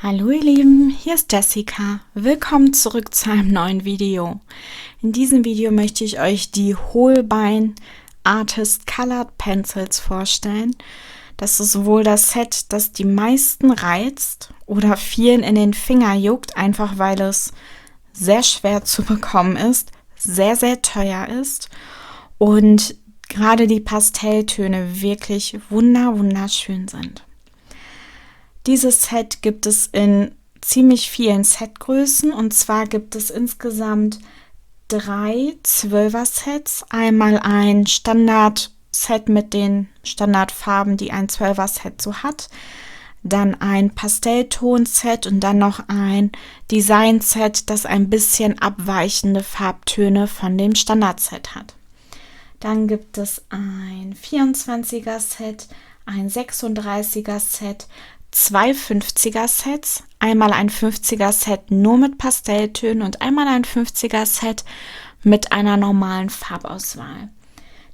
Hallo ihr Lieben, hier ist Jessica. Willkommen zurück zu einem neuen Video. In diesem Video möchte ich euch die Holbein Artist Colored Pencils vorstellen. Das ist wohl das Set, das die meisten reizt oder vielen in den Finger juckt, einfach weil es sehr schwer zu bekommen ist, sehr, sehr teuer ist und gerade die Pastelltöne wirklich wunderschön sind. Dieses Set gibt es in ziemlich vielen Setgrößen, und zwar gibt es insgesamt 3 12er-Sets. Einmal ein Standard-Set mit den Standardfarben, die ein 12er-Set so hat. Dann ein Pastellton-Set und dann noch ein Design-Set, das ein bisschen abweichende Farbtöne von dem Standard-Set hat. Dann gibt es ein 24er-Set, ein 36er-Set, 2 50er-Sets, einmal ein 50er-Set nur mit Pastelltönen und einmal ein 50er-Set mit einer normalen Farbauswahl.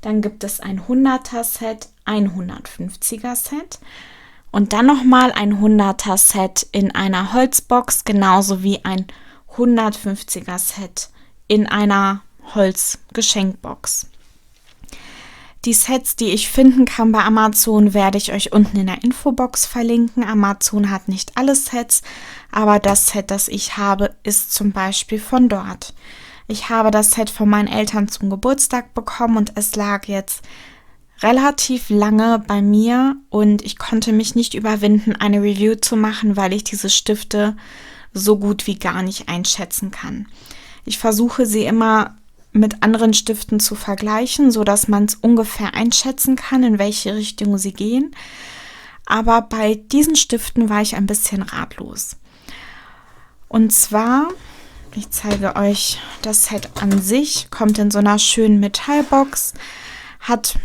Dann gibt es ein 100er-Set, ein 150er-Set und dann nochmal ein 100er-Set in einer Holzbox, genauso wie ein 150er-Set in einer Holzgeschenkbox. Die Sets, die ich finden kann bei Amazon, werde ich euch unten in der Infobox verlinken. Amazon hat nicht alle Sets, aber das Set, das ich habe, ist zum Beispiel von dort. Ich habe das Set von meinen Eltern zum Geburtstag bekommen und es lag jetzt relativ lange bei mir und ich konnte mich nicht überwinden, eine Review zu machen, weil ich diese Stifte so gut wie gar nicht einschätzen kann. Ich versuche sie immer mit anderen Stiften zu vergleichen, so dass man es ungefähr einschätzen kann, in welche Richtung sie gehen. Aber bei diesen Stiften war ich ein bisschen ratlos. Und zwar, ich zeige euch das Set an sich, kommt in so einer schönen Metallbox, hat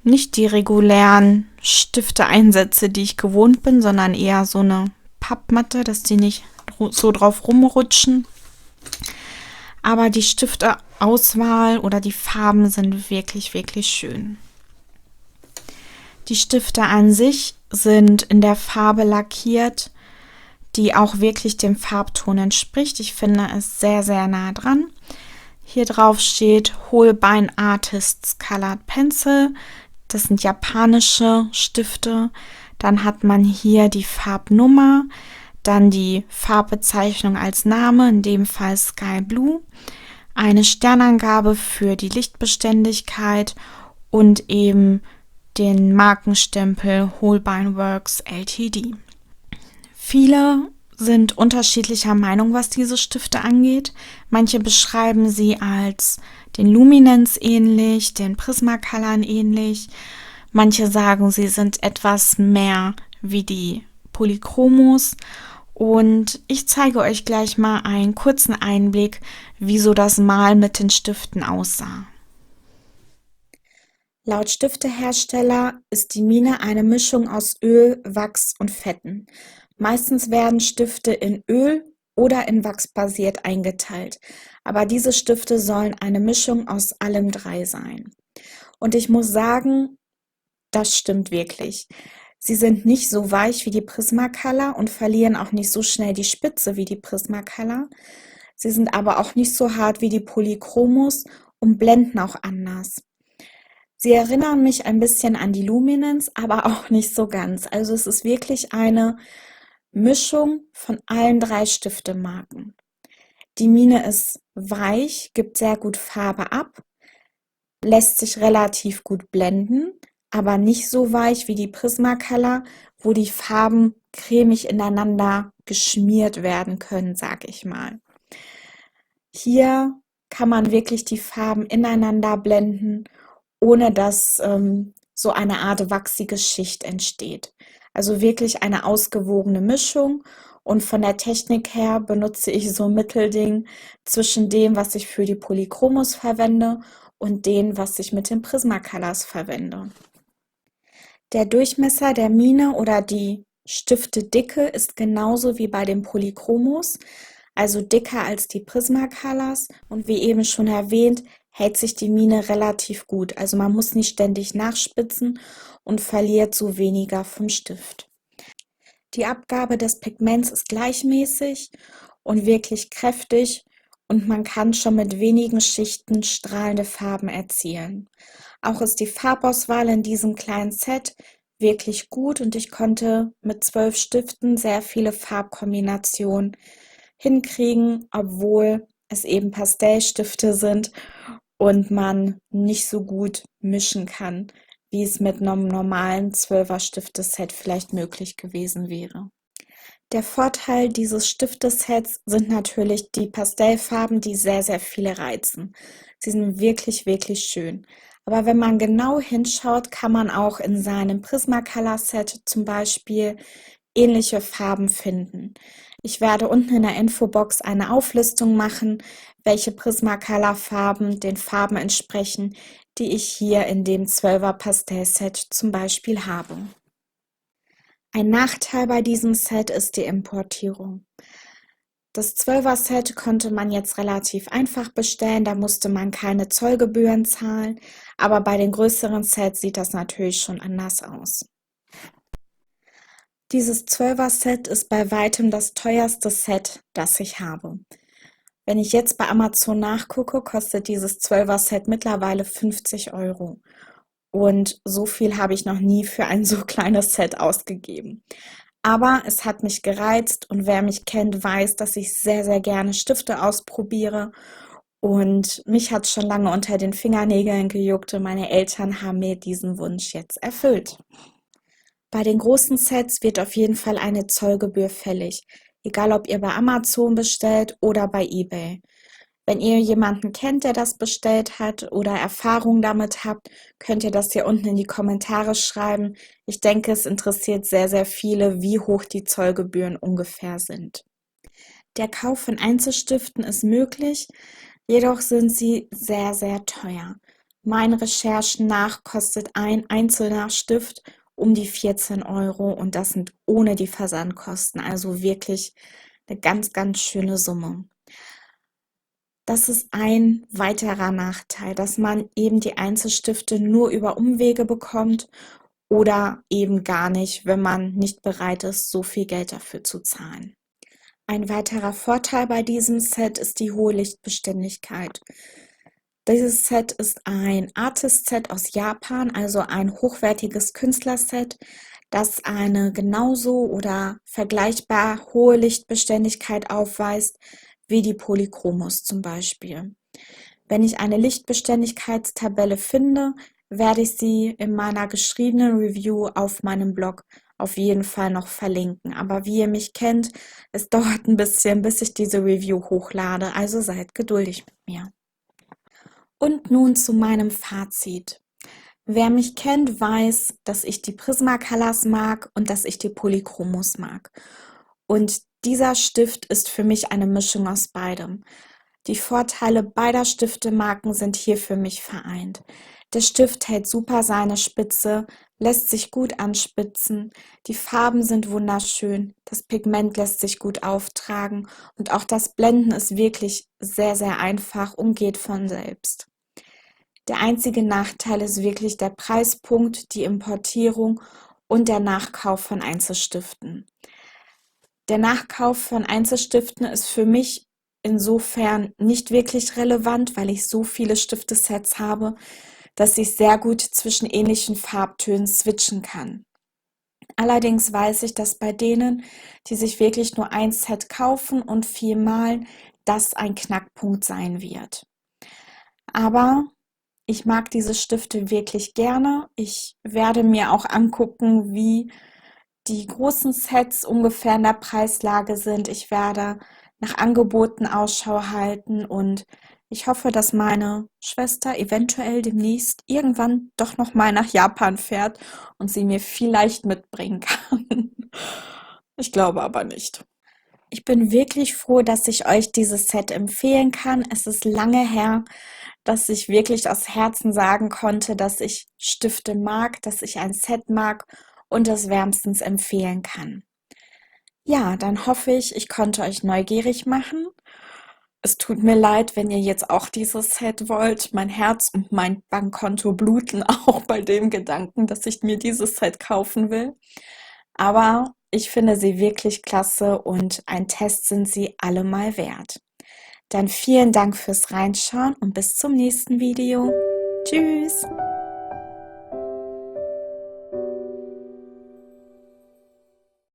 nicht die regulären Stifteeinsätze, die ich gewohnt bin, sondern eher so eine Pappmatte, dass die nicht so drauf rumrutschen. Aber die Stifteauswahl oder die Farben sind wirklich schön. Die Stifte an sich sind in der Farbe lackiert, die auch wirklich dem Farbton entspricht. Ich finde es sehr nah dran. Hier drauf steht Holbein Artists Colored Pencil. Das sind japanische Stifte. Dann hat man hier die Farbnummer. Dann die Farbbezeichnung als Name, in dem Fall Sky Blue, eine Sternangabe für die Lichtbeständigkeit und eben den Markenstempel Holbein Works Ltd. Viele sind unterschiedlicher Meinung, was diese Stifte angeht. Manche beschreiben sie als den Luminance ähnlich, den Prismacolor ähnlich. Manche sagen, sie sind etwas mehr wie die Polychromos. Und ich zeige euch gleich mal einen kurzen Einblick, wie so das Mal mit den Stiften aussah. Laut Stiftehersteller ist die Mine eine Mischung aus Öl, Wachs und Fetten. Meistens werden Stifte in Öl oder in Wachs basiert eingeteilt, aber diese Stifte sollen eine Mischung aus allem 3 sein. Und ich muss sagen, das stimmt wirklich. Sie sind nicht so weich wie die Prismacolor und verlieren auch nicht so schnell die Spitze wie die Prismacolor. Sie sind aber auch nicht so hart wie die Polychromos und blenden auch anders. Sie erinnern mich ein bisschen an die Luminance, aber auch nicht so ganz. Also es ist wirklich eine Mischung von allen 3 Stiftemarken. Die Mine ist weich, gibt sehr gut Farbe ab, lässt sich relativ gut blenden, aber nicht so weich wie die Prismacolor, wo die Farben cremig ineinander geschmiert werden können, sag ich mal. Hier kann man wirklich die Farben ineinander blenden, ohne dass so eine Art wachsige Schicht entsteht. Also wirklich eine ausgewogene Mischung, und von der Technik her benutze ich so ein Mittelding zwischen dem, was ich für die Polychromos verwende und dem, was ich mit den Prismacolors verwende. Der Durchmesser der Mine oder die Stiftedicke ist genauso wie bei den Polychromos, also dicker als die Prismacolors, und wie eben schon erwähnt, hält sich die Mine relativ gut. Also man muss nicht ständig nachspitzen und verliert so weniger vom Stift. Die Abgabe des Pigments ist gleichmäßig und wirklich kräftig und man kann schon mit wenigen Schichten strahlende Farben erzielen. Auch ist die Farbauswahl in diesem kleinen Set wirklich gut und ich konnte mit 12 Stiften sehr viele Farbkombinationen hinkriegen, obwohl es eben Pastellstifte sind und man nicht so gut mischen kann, wie es mit einem normalen 12er Stifteset vielleicht möglich gewesen wäre. Der Vorteil dieses Stiftesets sind natürlich die Pastellfarben, die sehr, sehr viele reizen. Sie sind wirklich, wirklich schön. Aber wenn man genau hinschaut, kann man auch in seinem Prismacolor Set zum Beispiel ähnliche Farben finden. Ich werde unten in der Infobox eine Auflistung machen, welche Prismacolor Farben den Farben entsprechen, die ich hier in dem 12er Pastellset zum Beispiel habe. Ein Nachteil bei diesem Set ist die Importierung. Das 12er Set konnte man jetzt relativ einfach bestellen, da musste man keine Zollgebühren zahlen, aber bei den größeren Sets sieht das natürlich schon anders aus. Dieses 12er Set ist bei weitem das teuerste Set, das ich habe. Wenn ich jetzt bei Amazon nachgucke, kostet dieses 12er Set mittlerweile 50 €. Und so viel habe ich noch nie für ein so kleines Set ausgegeben. Aber es hat mich gereizt und wer mich kennt, weiß, dass ich sehr, sehr gerne Stifte ausprobiere. Und mich hat schon lange unter den Fingernägeln gejuckt und meine Eltern haben mir diesen Wunsch jetzt erfüllt. Bei den großen Sets wird auf jeden Fall eine Zollgebühr fällig, egal ob ihr bei Amazon bestellt oder bei eBay. Wenn ihr jemanden kennt, der das bestellt hat oder Erfahrung damit habt, könnt ihr das hier unten in die Kommentare schreiben. Ich denke, es interessiert sehr, sehr viele, wie hoch die Zollgebühren ungefähr sind. Der Kauf von Einzelstiften ist möglich, jedoch sind sie sehr, sehr teuer. Meinen Recherchen nach kostet ein einzelner Stift um die 14 € und das sind ohne die Versandkosten, also wirklich eine ganz, ganz schöne Summe. Das ist ein weiterer Nachteil, dass man eben die Einzelstifte nur über Umwege bekommt oder eben gar nicht, wenn man nicht bereit ist, so viel Geld dafür zu zahlen. Ein weiterer Vorteil bei diesem Set ist die hohe Lichtbeständigkeit. Dieses Set ist ein Artist-Set aus Japan, also ein hochwertiges Künstlerset, das eine genauso oder vergleichbar hohe Lichtbeständigkeit aufweist wie die Polychromos zum Beispiel. Wenn ich eine Lichtbeständigkeitstabelle finde, werde ich sie in meiner geschriebenen Review auf meinem Blog auf jeden Fall noch verlinken. Aber wie ihr mich kennt, es dauert ein bisschen, bis ich diese Review hochlade, also seid geduldig mit mir. Und nun zu meinem Fazit. Wer mich kennt, weiß, dass ich die Prismacolors mag und dass ich die Polychromos mag. Und dieser Stift ist für mich eine Mischung aus beidem. Die Vorteile beider Stiftemarken sind hier für mich vereint. Der Stift hält super seine Spitze, lässt sich gut anspitzen, die Farben sind wunderschön, das Pigment lässt sich gut auftragen und auch das Blenden ist wirklich sehr, sehr einfach und geht von selbst. Der einzige Nachteil ist wirklich der Preispunkt, die Importierung und der Nachkauf von Einzelstiften. Der Nachkauf von Einzelstiften ist für mich insofern nicht wirklich relevant, weil ich so viele Stiftesets habe, dass ich sehr gut zwischen ähnlichen Farbtönen switchen kann. Allerdings weiß ich, dass bei denen, die sich wirklich nur ein Set kaufen und viel malen, das ein Knackpunkt sein wird. Aber ich mag diese Stifte wirklich gerne. Ich werde mir auch angucken, wie die großen Sets ungefähr in der Preislage sind. Ich werde nach Angeboten Ausschau halten und ich hoffe, dass meine Schwester eventuell demnächst irgendwann doch noch mal nach Japan fährt und sie mir vielleicht mitbringen kann. Ich glaube aber nicht. Ich bin wirklich froh, dass ich euch dieses Set empfehlen kann. Es ist lange her, dass ich wirklich aus Herzen sagen konnte, dass ich Stifte mag, dass ich ein Set mag und es wärmstens empfehlen kann. Ja, dann hoffe ich, ich konnte euch neugierig machen. Es tut mir leid, wenn ihr jetzt auch dieses Set wollt. Mein Herz und mein Bankkonto bluten auch bei dem Gedanken, dass ich mir dieses Set kaufen will. Aber Ich finde sie wirklich klasse und ein Test sind sie allemal wert. Dann vielen Dank fürs Reinschauen und bis zum nächsten Video. Tschüss!